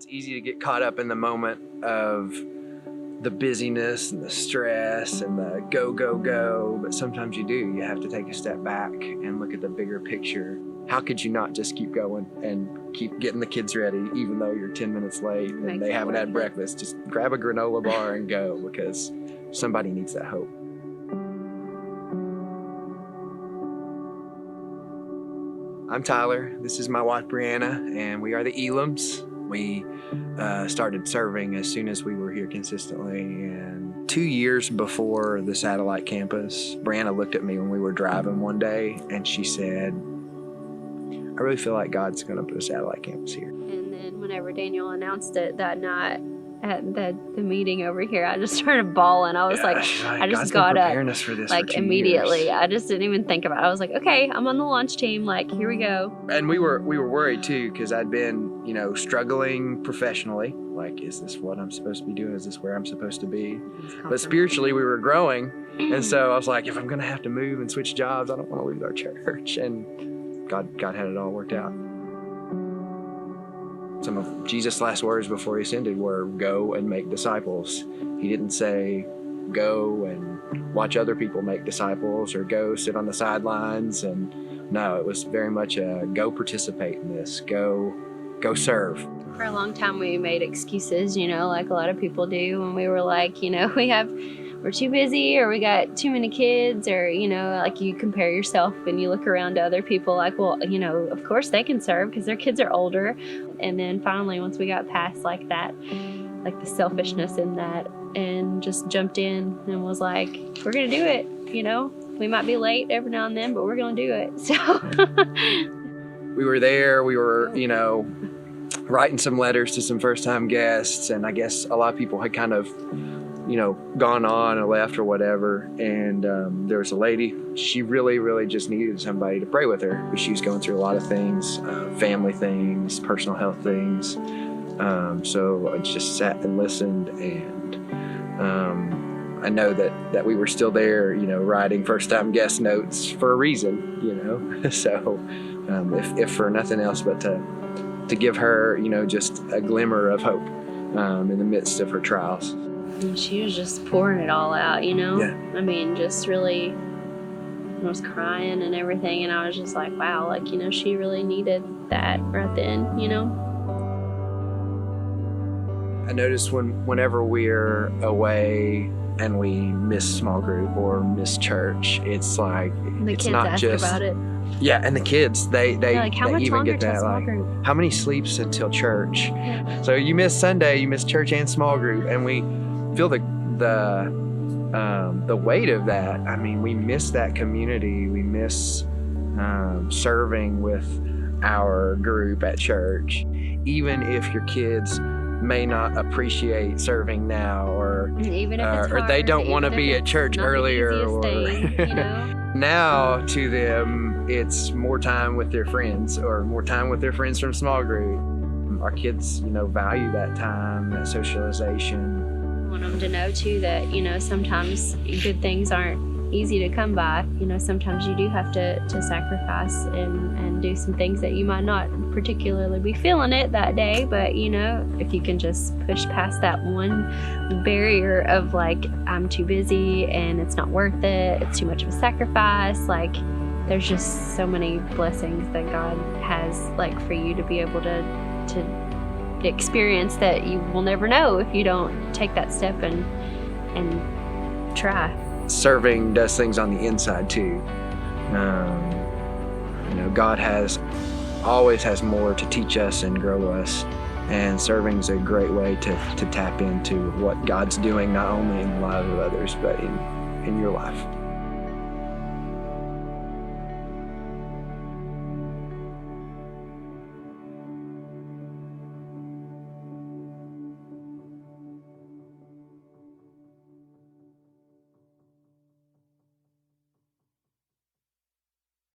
It's easy to get caught up in the moment of the busyness and the stress and the go, go, go, but sometimes you do. You have to take a step back and look at the bigger picture. How could you not just keep going and keep getting the kids ready even though you're 10 minutes late and they haven't had breakfast? Just grab a granola bar and go, because somebody needs that hope. I'm Tyler. This is my wife Brianna, and we are the Elams. We started serving as soon as we were here consistently, and 2 years before the satellite campus, Brianna looked at me when we were driving one day and she said, I really feel like God's going to put a satellite campus here. And then whenever Daniel announced it that night at the meeting over here, I just started bawling. I was I just got up like immediately. I just didn't even think about it. I was like, okay, I'm on the launch team. Like, here we go. And we were worried too, because I'd been, struggling professionally. Like, is this what I'm supposed to be doing? Is this where I'm supposed to be? But spiritually, we were growing. And so I was like, if I'm going to have to move and switch jobs, I don't want to lose our church. And God had it all worked out. Some of Jesus' last words before he ascended were, go and make disciples. He didn't say, go and watch other people make disciples or go sit on the sidelines. And no, it was very much a go participate in this, go serve. For a long time, we made excuses, like a lot of people do, when we were like, we're too busy, or we got too many kids, or, like you compare yourself and you look around to other people like, well, of course they can serve because their kids are older. And then finally, once we got past like that, like the selfishness in that, and just jumped in and was like, we're going to do it. We might be late every now and then, but we're going to do it. So we were there, we were, writing some letters to some first-time guests, and I guess a lot of people had kind of gone on or left or whatever, and there was a lady. She really just needed somebody to pray with her, because she was going through a lot of things, family things, personal health things. So I just sat and listened, and I know that we were still there, writing first-time guest notes for a reason, so if for nothing else but to give her, just a glimmer of hope in the midst of her trials. And she was just pouring it all out, Yeah. I mean, just really, I was crying and everything, and I was just like, wow, like, she really needed that right then, I noticed whenever we're away and we miss small group or miss church, it's like, the it's kids not ask just about it. Yeah, and the kids, they like, how much even longer get till that, small like, group? how many sleeps until church? Yeah. So you miss Sunday, you miss church and small group, and we feel the weight of that. I mean, we miss that community. We miss serving with our group at church, even if your kids may not appreciate serving now, or even if it's hard, or they don't want to be at church earlier, or now to them it's more time with their friends, or more time with their friends from small group. Our kids, value that time, that socialization. I want them to know too that, sometimes good things aren't easy to come by. Sometimes you do have to sacrifice and do some things that you might not particularly be feeling it that day, but if you can just push past that one barrier of like, I'm too busy and it's not worth it, it's too much of a sacrifice, like there's just so many blessings that God has, like, for you to be able to experience that you will never know if you don't take that step and try. Serving does things on the inside too. God always has more to teach us and grow us, and serving is a great way to tap into what God's doing, not only in the lives of others, but in your life.